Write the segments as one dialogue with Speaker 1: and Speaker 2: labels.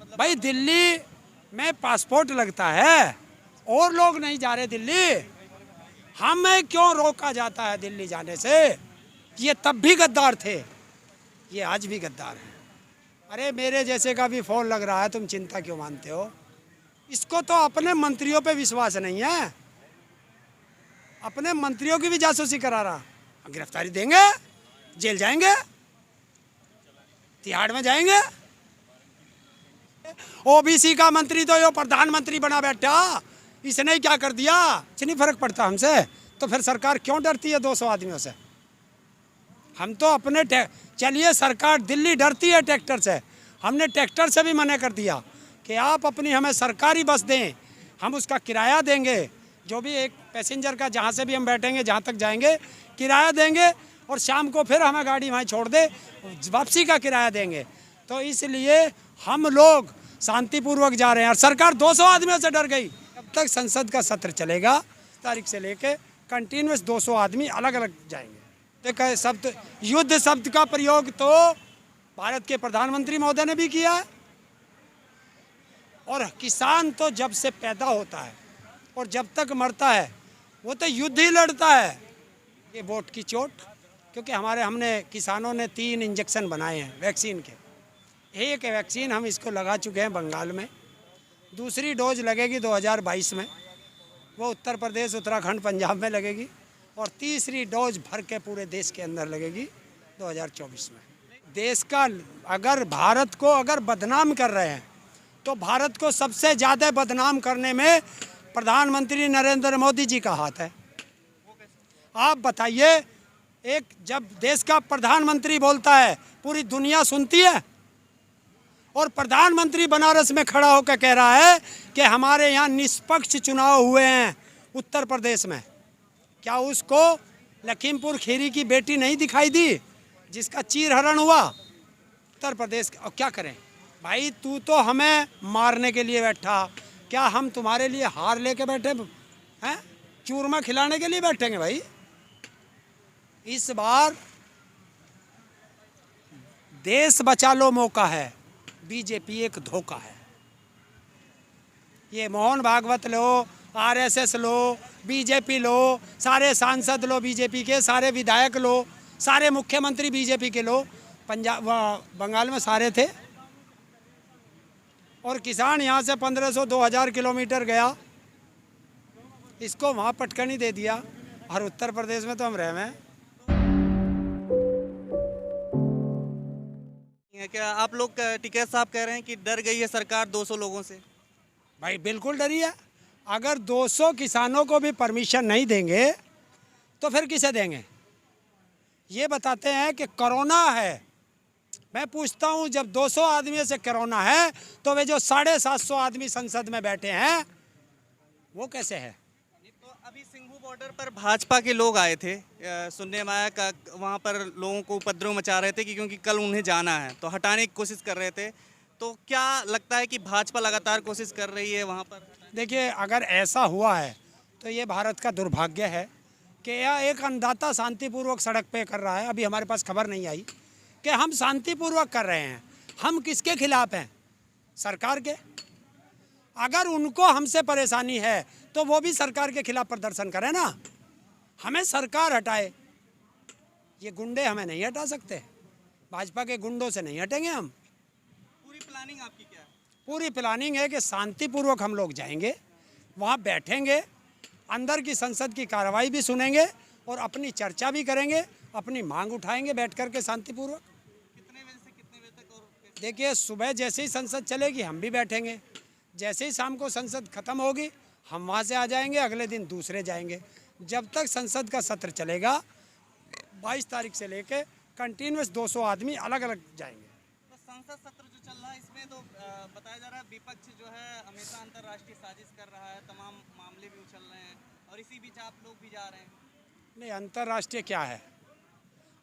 Speaker 1: मतलब
Speaker 2: भाई दिल्ली में पासपोर्ट लगता है और लोग नहीं जा रहे दिल्ली, हमें क्यों रोका जाता है दिल्ली जाने से? ये तब भी गद्दार थे, ये आज भी गद्दार हैं। अरे मेरे जैसे का भी फोन लग रहा है, तुम चिंता क्यों मानते हो? इसको तो अपने मंत्रियों पे विश्वास नहीं है, अपने मंत्रियों की भी जासूसी करा रहा। गिरफ्तारी देंगे, जेल जाएंगे, तिहाड़ में जाएंगे। ओबीसी का मंत्री तो यो प्रधानमंत्री बना बैठा, इसने क्या कर दिया? कुछ नहीं फर्क पड़ता हमसे, तो फिर सरकार क्यों डरती है 200 आदमियों से? हम तो अपने चलिए सरकार दिल्ली डरती है ट्रैक्टर से, हमने ट्रैक्टर से भी मना कर दिया कि आप अपनी हमें सरकारी बस दें, हम उसका किराया देंगे, जो भी एक पैसेंजर का जहाँ से भी हम बैठेंगे जहाँ तक जाएंगे किराया देंगे, और शाम को फिर हमें गाड़ी वहीं छोड़ दे, वापसी का किराया देंगे। तो इसलिए हम लोग शांतिपूर्वक जा रहे हैं, और सरकार 200 आदमियों से डर गई। जब तक संसद का सत्र चलेगा तारीख से लेके कंटिन्यूस 200 आदमी अलग अलग जाएंगे। देखा शब्द युद्ध शब्द का प्रयोग तो भारत के प्रधानमंत्री महोदय ने भी किया है, और किसान तो जब से पैदा होता है और जब तक मरता है वो तो युद्ध ही लड़ता है। ये वोट की चोट, क्योंकि हमने किसानों ने 3 इंजेक्शन बनाए हैं वैक्सीन के। एक वैक्सीन हम इसको लगा चुके हैं बंगाल में, दूसरी डोज लगेगी 2022 में, वो उत्तर प्रदेश, उत्तराखंड, पंजाब में लगेगी, और तीसरी डोज भर के पूरे देश के अंदर लगेगी 2024 में। देश का अगर भारत को अगर बदनाम कर रहे हैं तो भारत को सबसे ज़्यादा बदनाम करने में प्रधानमंत्री नरेंद्र मोदी जी का हाथ है। आप बताइए, एक जब देश का प्रधानमंत्री बोलता है पूरी दुनिया सुनती है, और प्रधानमंत्री बनारस में खड़ा होकर कह रहा है कि हमारे यहाँ निष्पक्ष चुनाव हुए हैं उत्तर प्रदेश में। क्या उसको लखीमपुर खीरी की बेटी नहीं दिखाई दी जिसका चीरहरण हुआ उत्तर प्रदेश? और क्या करें भाई, तू तो हमें मारने के लिए बैठा, क्या हम तुम्हारे लिए हार लेके बैठे हैं? चूरमा खिलाने के लिए बैठेंगे भाई? इस बार देश बचा लो मौका है, बीजेपी एक धोखा है। ये मोहन भागवत लो, आरएसएस लो, बीजेपी लो, सारे सांसद लो बीजेपी के, सारे विधायक लो, सारे मुख्यमंत्री बीजेपी के लो, पंजाब बंगाल में सारे थे, और किसान यहाँ से 1500-2000 किलोमीटर गया, इसको वहाँ पटकनी दे दिया, और उत्तर प्रदेश में तो हम रह में।
Speaker 1: क्या आप लोग टिकैत साहब कह रहे हैं कि डर गई है सरकार 200 लोगों से?
Speaker 2: भाई बिल्कुल डरी है। अगर 200 किसानों को भी परमिशन नहीं देंगे तो फिर किसे देंगे? ये बताते हैं कि कोरोना है। मैं पूछता हूँ, जब 200 आदमी से कोरोना है तो वे जो 750 आदमी संसद में बैठे हैं वो कैसे है?
Speaker 1: तो अभी सिंघू बॉर्डर पर भाजपा के लोग आए थे, सुनने में आया का वहाँ पर लोगों को उपद्रव मचा रहे थे कि क्योंकि कल उन्हें जाना है, तो हटाने की कोशिश कर रहे थे। तो क्या लगता है कि भाजपा लगातार कोशिश कर रही है वहाँ पर?
Speaker 2: देखिए, अगर ऐसा हुआ है तो ये भारत का दुर्भाग्य है कि यह एक अन्नदाता शांतिपूर्वक सड़क पे कर रहा है। अभी हमारे पास खबर नहीं आई कि हम शांतिपूर्वक कर रहे हैं। हम किसके खिलाफ हैं? सरकार के। अगर उनको हमसे परेशानी है तो वो भी सरकार के खिलाफ प्रदर्शन करें ना, हमें सरकार हटाए। ये गुंडे हमें नहीं हटा सकते, भाजपा के गुंडों से नहीं हटेंगे हम।
Speaker 1: पूरी प्लानिंग आपकी क्या है?
Speaker 2: पूरी प्लानिंग है कि शांतिपूर्वक हम लोग जाएंगे, वहाँ बैठेंगे, अंदर की संसद की कार्रवाई भी सुनेंगे और अपनी चर्चा भी करेंगे, अपनी मांग उठाएंगे बैठ कर के शांतिपूर्वक।
Speaker 1: कितने बजे से कितने बजे तक? और
Speaker 2: देखिए, सुबह जैसे ही संसद चलेगी हम भी बैठेंगे, जैसे ही शाम को संसद खत्म होगी हम वहाँ से आ जाएंगे, अगले दिन दूसरे जाएंगे। जब तक संसद का सत्र चलेगा 22 तारीख से लेके कंटिन्यूस 200 आदमी अलग अलग जाएंगे।
Speaker 1: तो संसद सत्र जो चल रहा है इसमें तो बताया जा रहा है विपक्ष जो है हमेशा अंतर्राष्ट्रीय साजिश कर रहा है, तमाम मामले भी उछल रहे हैं, और इसी बीच आप लोग भी जा रहे हैं।
Speaker 2: नहीं, अंतर्राष्ट्रीय क्या है?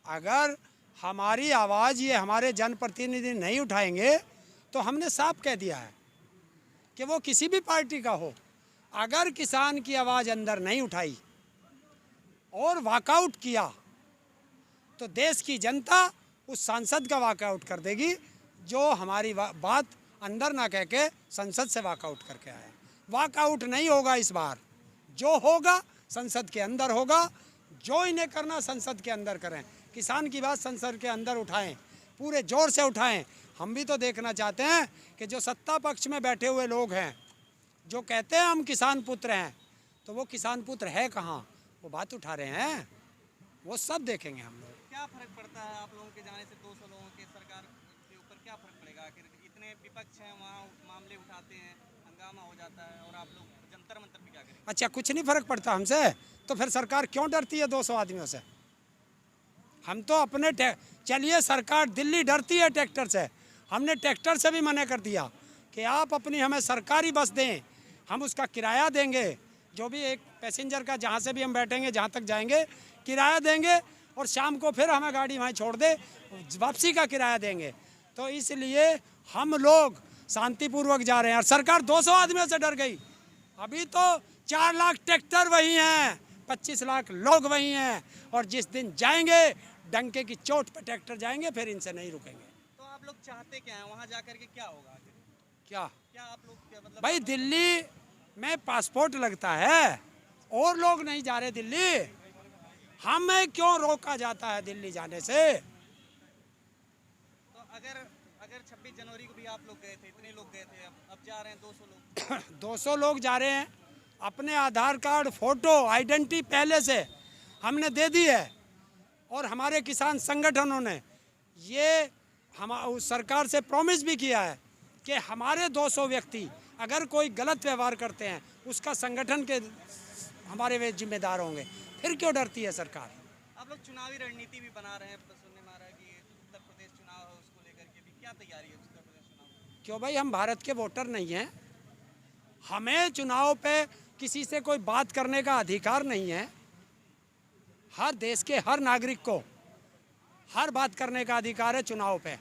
Speaker 2: अगर हमारी आवाज़ ये हमारे जनप्रतिनिधि नहीं उठाएंगे तो हमने साफ कह दिया है कि वो किसी भी पार्टी का हो, अगर किसान की आवाज़ अंदर नहीं उठाई और वॉकआउट किया तो देश की जनता उस सांसद का वॉकआउट कर देगी जो हमारी बात अंदर ना कह के संसद से वॉकआउट करके आए। वॉकआउट नहीं होगा इस बार, जो होगा संसद के अंदर होगा। जो इन्हें करना संसद के अंदर करें। किसान की बात संसद के अंदर उठाएं, पूरे जोर से उठाएं। हम भी तो देखना चाहते हैं कि जो सत्ता पक्ष में बैठे हुए लोग हैं, जो कहते हैं हम किसान पुत्र हैं, तो वो किसान पुत्र है कहाँ, वो बात उठा रहे हैं, वो सब देखेंगे हम लोग।
Speaker 1: क्या फर्क पड़ता है आप लोगों के जाने से 200 लोगों के सरकार के ऊपर क्या फर्क पड़ेगा? आखिर इतने विपक्ष हैं, वहाँ मामले उठाते हैं, हंगामा हो जाता है और आप लोग जंतर मंतर पे क्या करेंगे?
Speaker 2: अच्छा, कुछ नहीं फर्क पड़ता हमसे, तो फिर सरकार क्यों डरती है 200 आदमियों से? हम तो अपने चलिए, सरकार दिल्ली डरती है ट्रैक्टर से, हमने ट्रैक्टर से भी मना कर दिया कि आप अपनी हमें सरकारी बस दें, हम उसका किराया देंगे, जो भी एक पैसेंजर का जहाँ से भी हम बैठेंगे, जहाँ तक जाएंगे किराया देंगे, और शाम को फिर हमें गाड़ी वहीं छोड़ दे, वापसी का किराया देंगे। तो इसलिए हम लोग शांतिपूर्वक जा रहे हैं, और सरकार 200 आदमियों से डर गई। अभी तो 4 लाख ट्रैक्टर वही हैं, 25 लाख लोग वही हैं, और जिस दिन जाएंगे डंके की चोट पर ट्रैक्टर जाएंगे, फिर इनसे नहीं रुकेंगे।
Speaker 1: तो आप लोग चाहते क्या हैं? वहाँ जा करके क्या होगा आखिर?
Speaker 2: क्या
Speaker 1: क्या आप लोग मतलब
Speaker 2: भाई, दिल्ली में पासपोर्ट लगता है, और लोग नहीं जा रहे दिल्ली, हमें क्यों रोका जाता है दिल्ली जाने से?
Speaker 1: तो अगर 26 जनवरी को भी आप लोग गए थे, इतने लोग गए थे, अब जा रहे हैं 200 लोग
Speaker 2: 200 लोग जा रहे हैं। अपने आधार कार्ड, फोटो, आइडेंटिटी पहले से हमने दे दी है, और हमारे किसान संगठनों ने ये उस सरकार से प्रॉमिस भी किया है कि हमारे 200 व्यक्ति अगर कोई गलत व्यवहार करते हैं, उसका संगठन के हमारे वे जिम्मेदार होंगे। फिर क्यों डरती है सरकार?
Speaker 1: आप लोग चुनावी रणनीति भी बना रहे हैं, सुनने में आ रहा है कि उत्तर प्रदेश चुनाव है, उसको लेकर के भी क्या तैयारी है उत्तर प्रदेश चुनाव की?
Speaker 2: क्यों भाई, हम भारत के वोटर नहीं हैं, हमें चुनाव पे किसी से कोई बात करने का अधिकार नहीं है। हर देश के हर नागरिक को हर बात करने का अधिकार है चुनाव पे,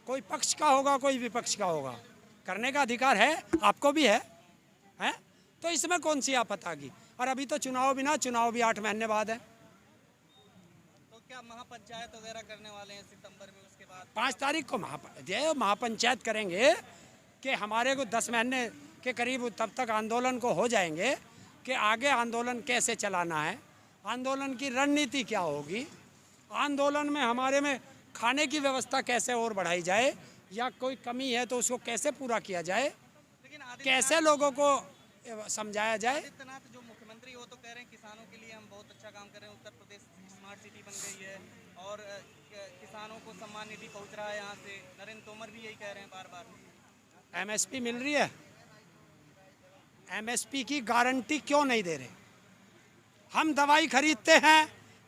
Speaker 2: कोई पक्ष का होगा कोई विपक्ष का होगा, करने का अधिकार है, आपको भी है? तो इसमें कौन सी आफत आ गई? और अभी तो चुनाव भी 8 महीने बाद है।
Speaker 1: तो क्या महापंचायत वगैरह करने वाले हैं सितंबर में? उसके बाद
Speaker 2: 5 तारीख को महापंचायत करेंगे कि हमारे को 10 महीने के करीब तब तक आंदोलन को हो जाएंगे कि आगे आंदोलन कैसे चलाना है, आंदोलन की रणनीति क्या होगी, आंदोलन में हमारे में खाने की व्यवस्था कैसे और बढ़ाई जाए, या कोई कमी है तो उसको कैसे पूरा किया जाए,
Speaker 1: लेकिन
Speaker 2: कैसे लोगों को समझाया जाए।
Speaker 1: आदित्यनाथ जो मुख्यमंत्री वो तो कह रहे हैं किसानों के लिए हम बहुत अच्छा काम कर रहे हैं, उत्तर प्रदेश स्मार्ट सिटी बन गई है और किसानों को सम्मान निधि पहुंच रहा है यहाँ से। नरेंद्र तोमर भी यही कह रहे हैं बार बार।
Speaker 2: MSP मिल रही है, MSP की गारंटी क्यों नहीं दे रहे? हम दवाई खरीदते हैं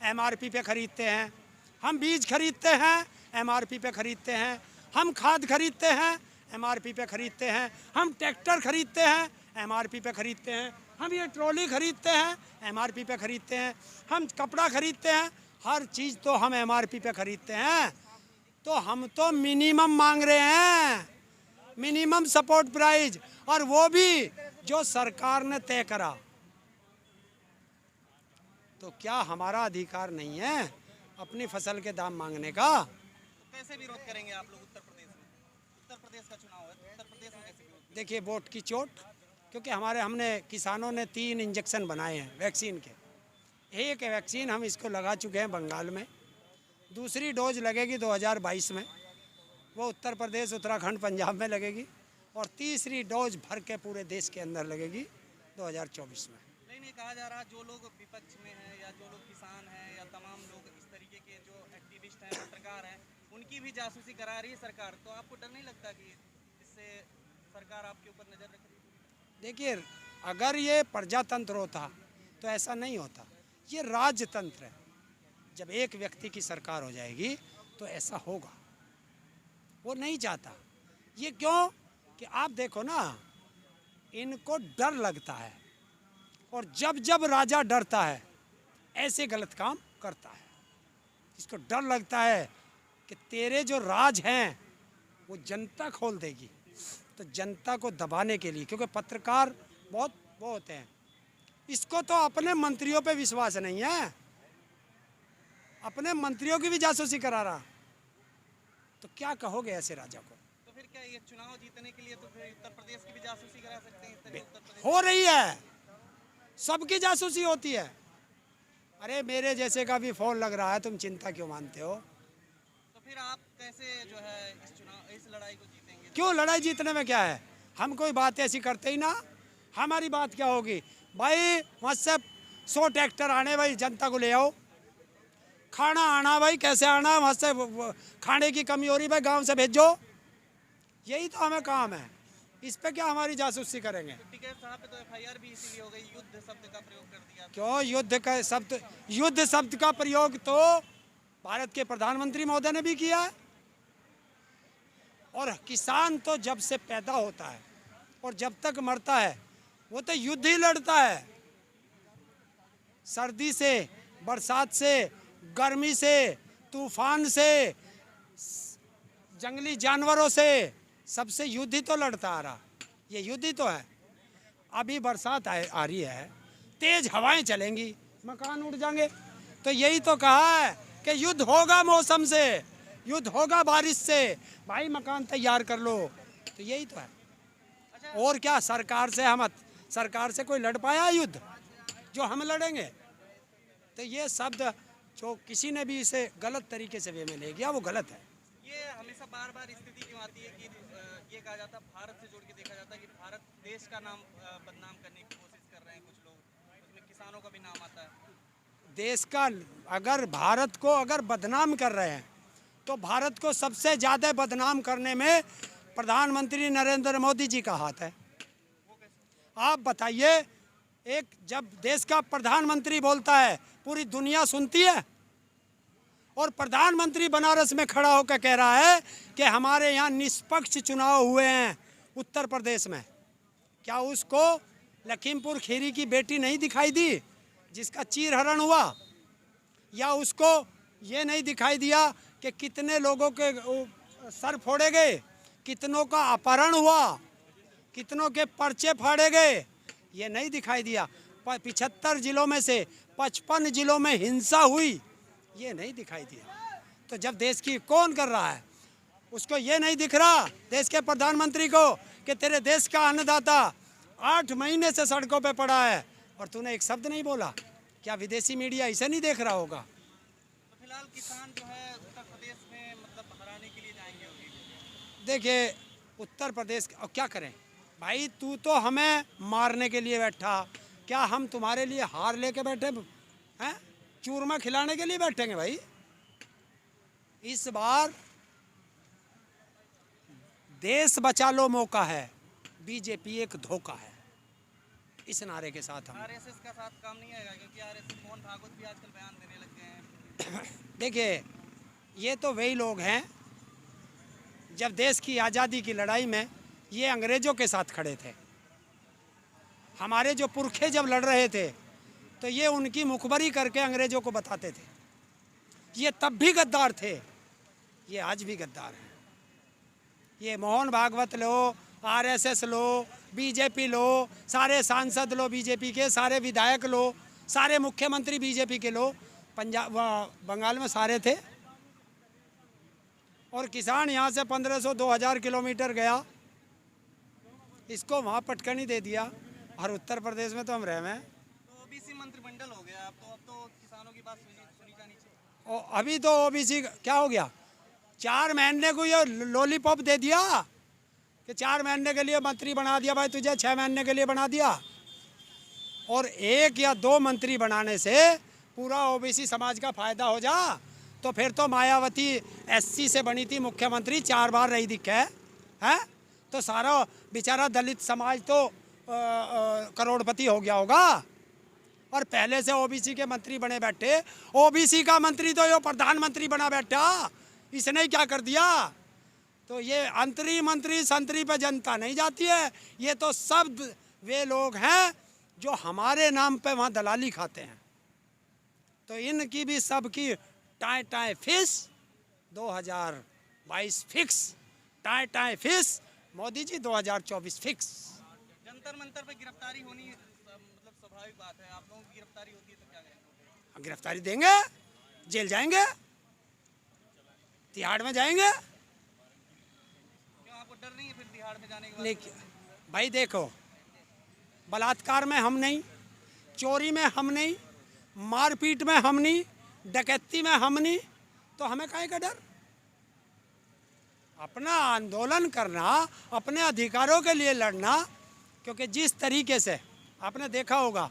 Speaker 2: MRP पे खरीदते हैं, हम बीज खरीदते हैं MRP पे खरीदते हैं, हम खाद खरीदते हैं MRP पे खरीदते हैं, हम ट्रैक्टर खरीदते हैं MRP पे खरीदते हैं, हम ये ट्रॉली खरीदते हैं MRP पे खरीदते हैं, हम कपड़ा खरीदते हैं, हर चीज़ तो हम MRP पे खरीदते हैं। तो हम तो मिनिमम मांग रहे हैं, मिनिमम सपोर्ट प्राइस, और वो भी जो सरकार ने तय करा। तो क्या हमारा अधिकार नहीं है अपनी फसल के दाम मांगने का?
Speaker 1: तो कैसे विरोध करेंगे आप लोग उत्तर प्रदेश में? उत्तर प्रदेश का चुनाव है, उत्तर प्रदेश में कैसे विरोध?
Speaker 2: देखिए, वोट की चोट, क्योंकि हमने किसानों ने 3 इंजेक्शन बनाए हैं वैक्सीन के। एक वैक्सीन हम इसको लगा चुके हैं बंगाल में, दूसरी डोज लगेगी 2022 में, वो उत्तर प्रदेश, उत्तराखंड, पंजाब में लगेगी, और तीसरी डोज भर के पूरे देश के अंदर लगेगी 2024 में।
Speaker 1: लेकिन ये कहा जा रहा है जो लोग विपक्ष में हैं या जो लोग किसान हैं या तमाम लोग इस तरीके के जो एक्टिविस्ट हैं, पत्रकार हैं, उनकी भी जासूसी करा रही है सरकार। तो आपको डर नहीं लगता कि इससे सरकार आपके ऊपर नज़र रख रही है?
Speaker 2: देखिए, अगर ये प्रजातंत्र होता तो ऐसा नहीं होता, ये राजतंत्र है। जब एक व्यक्ति की सरकार हो जाएगी तो ऐसा होगा, वो नहीं चाहता। ये क्यों कि आप देखो ना, इनको डर लगता है, और जब जब राजा डरता है ऐसे गलत काम करता है। इसको डर लगता है कि तेरे जो राज हैं वो जनता खोल देगी, तो जनता को दबाने के लिए, क्योंकि पत्रकार बहुत वो होते हैं, इसको तो अपने मंत्रियों पे विश्वास नहीं है, अपने मंत्रियों की भी जासूसी करा रहा, तो क्या कहोगे ऐसे राजा को?
Speaker 1: तो फिर क्या ये चुनाव जीतने के लिए तो फिर उत्तर प्रदेश की भी जासूसी करा सकते हैं इस तरह उत्तर प्रदेश?
Speaker 2: हो रही है, सबकी जासूसी होती है। अरे मेरे जैसे का भी फोन लग रहा है, तुम चिंता क्यों मानते हो?
Speaker 1: तो फिर आप कैसे जो है इस लड़ाई को जीतेंगे?
Speaker 2: क्यों, लड़ाई जीतने में क्या है? हम कोई बात ऐसी करते ही ना। हमारी बात क्या होगी भाई? वहाँ से 100 ट्रैक्टर आने भाई, जनता को ले आओ। खाना आना भाई, कैसे आना? वहाँ से खाने की कमी हो रही भाई, गांव से भेजो। यही तो हमें काम है। इस पे क्या हमारी जासूसी करेंगे?
Speaker 1: टिकैत साहब पे तो एफआईआर भी इसीलिए हो गई, युद्ध शब्द का प्रयोग कर दिया।
Speaker 2: क्यों युद्ध का शब्द? युद्ध शब्द का प्रयोग तो भारत के प्रधानमंत्री महोदय ने भी किया है। और किसान तो जब से पैदा होता है और जब तक मरता है वो तो युद्ध ही लड़ता है। सर्दी से, बरसात से, गर्मी से, तूफान से, जंगली जानवरों से, सबसे युद्ध ही तो लड़ता आ रहा। ये युद्ध ही तो है। अभी बरसात आ रही है, तेज हवाएं चलेंगी, मकान उड़ जाएंगे। तो यही तो कहा है कि युद्ध होगा मौसम से, युद्ध होगा बारिश से। भाई मकान तैयार कर लो। तो यही तो है। और क्या, सरकार से कोई लड़ पाया युद्ध जो हम लड़ेंगे? तो ये शब्द जो किसी ने भी इसे गलत तरीके से वे में ले गया, वो गलत है।
Speaker 1: ये हमेशा बार बार स्थिति क्यों आती है कि ये कहा जाता है, भारत से जोड़ के देखा जाता है कि भारत देश का नाम बदनाम करने की कोशिश कर रहे हैं कुछ लोग, उसमें किसानों का भी नाम आता है।
Speaker 2: देश का, अगर भारत को अगर बदनाम कर रहे हैं तो भारत को सबसे ज़्यादा बदनाम करने में प्रधानमंत्री नरेंद्र मोदी जी का हाथ है। आप बताइए, एक जब देश का प्रधानमंत्री बोलता है पूरी दुनिया सुनती है, और प्रधानमंत्री बनारस में खड़ा होकर कह रहा है कि हमारे यहाँ निष्पक्ष चुनाव हुए हैं उत्तर प्रदेश में। क्या उसको लखीमपुर खीरी की बेटी नहीं दिखाई दी जिसका चीरहरण हुआ? या उसको ये नहीं दिखाई दिया कि कितने लोगों के सर फोड़े गए, कितनों का अपहरण हुआ, कितनों के पर्चे फाड़े गए? ये नहीं दिखाई दिया। 75 जिलों में से 55 जिलों में हिंसा हुई, ये नहीं दिखाई दिया। तो जब देश की कौन कर रहा है, उसको ये नहीं दिख रहा देश के प्रधानमंत्री को कि तेरे देश का अन्नदाता 8 महीने से सड़कों पे पड़ा है और तूने एक शब्द नहीं बोला? क्या विदेशी मीडिया इसे नहीं देख रहा होगा?
Speaker 1: तो फिलहाल किसान जो है उत्तर प्रदेश में मतलब हराने के लिए जाएंगे होगी।
Speaker 2: देखिए, उत्तर प्रदेश और क्या करें भाई? तू तो हमें मारने के लिए बैठा, क्या हम तुम्हारे लिए हार लेके बैठे हैं? चूरमा खिलाने के लिए बैठेंगे भाई? इस बार देश बचा लो मौका है, बीजेपी एक धोखा है। इस नारे के साथ हम
Speaker 1: आरएसएस का साथ काम नहीं आएगा, क्योंकि आरएसएस मोहन भागवत भी आजकल बयान देने लग गए हैं।
Speaker 2: देखिए, ये तो वही लोग हैं जब देश की आज़ादी की लड़ाई में ये अंग्रेज़ों के साथ खड़े थे। हमारे जो पुरखे जब लड़ रहे थे तो ये उनकी मुखबरी करके अंग्रेज़ों को बताते थे। ये तब भी गद्दार थे, ये आज भी गद्दार हैं। ये मोहन भागवत लो, आरएसएस लो, बीजेपी लो, सारे सांसद लो बीजेपी के, सारे विधायक लो, सारे मुख्यमंत्री बीजेपी के लो, पंजाब बंगाल में सारे थे। और किसान यहाँ से 1500-2000 किलोमीटर गया, इसको वहाँ पटकनी दे दिया। और उत्तर प्रदेश में तो हम रहे हैं।
Speaker 1: तो ओबीसी मंत्रिमंडल हो गया, अब तो किसानों की बात सुनी जानी चाहिए।
Speaker 2: और अभी तो ओबीसी क्या हो गया, 4 महीने को ये लॉलीपॉप दे दिया कि 4 महीने के लिए मंत्री बना दिया भाई तुझे, 6 महीने के लिए बना दिया। और 1 या 2 मंत्री बनाने से पूरा ओबीसी समाज का फायदा हो जा, तो फिर तो मायावती एससी से बनी थी मुख्यमंत्री, 4 बार रही दिक्कत है। तो सारा बेचारा दलित समाज तो करोड़पति हो गया होगा। और पहले से ओबीसी के मंत्री बने बैठे, ओबीसी का मंत्री तो ये प्रधानमंत्री बना बैठा, इसने क्या कर दिया? तो ये अंतरी मंत्री संतरी पे जनता नहीं जाती है। ये तो सब वे लोग हैं जो हमारे नाम पे वहाँ दलाली खाते हैं। तो इनकी भी सबकी टाए टाए फिस 2022 फिक्स, टाए टाए फिस मोदी जी 2024 फिक्स।
Speaker 1: जंतर मंतर पे गिरफ्तारी होनी मतलब स्वाभाविक बात है। आप लोगों की गिरफ्तारी होती है तो क्या करेंगे?
Speaker 2: गिरफ्तारी देंगे, जेल जाएंगे, तिहाड़ में जाएंगे।
Speaker 1: क्यों, आपको डर नहीं है फिर तिहाड़ में जाने के बाद?
Speaker 2: लेकिन भाई देखो, बलात्कार में हम नहीं, चोरी में हम नहीं, मारपीट में हम नहीं, डकैती में हम नहीं, तो हमें काहे का डर? अपना आंदोलन करना, अपने अधिकारों के लिए लड़ना, क्योंकि जिस तरीके से आपने देखा होगा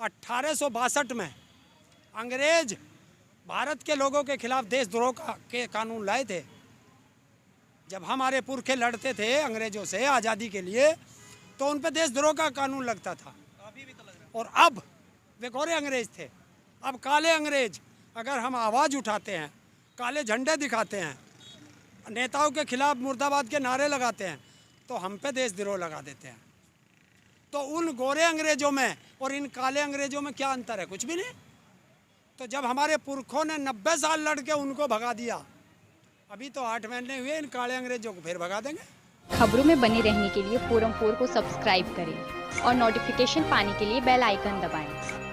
Speaker 2: 1862 में अंग्रेज भारत के लोगों के खिलाफ देशद्रोह के कानून लाए थे। जब हमारे पुरखे लड़ते थे अंग्रेजों से आज़ादी के लिए, तो उन पे देशद्रोह का कानून लगता था।
Speaker 1: अभी भी तो लग रहा है।
Speaker 2: और अब वे गोरे अंग्रेज थे, अब काले अंग्रेज। अगर हम आवाज़ उठाते हैं, काले झंडे दिखाते हैं, नेताओं के खिलाफ मुर्दाबाद के नारे लगाते हैं, तो हम पे देशद्रोह लगा देते हैं। तो उन गोरे अंग्रेजों में और इन काले अंग्रेजों में क्या अंतर है? कुछ भी नहीं। तो जब हमारे पुरखों ने 90 साल लड़ के उनको भगा दिया, अभी तो 8 महीने हुए, इन काले अंग्रेजों को फिर भगा देंगे।
Speaker 3: खबरों में बने रहने के लिए फोरम 4 को सब्सक्राइब करें और नोटिफिकेशन पाने के लिए बेल आइकन दबाएं।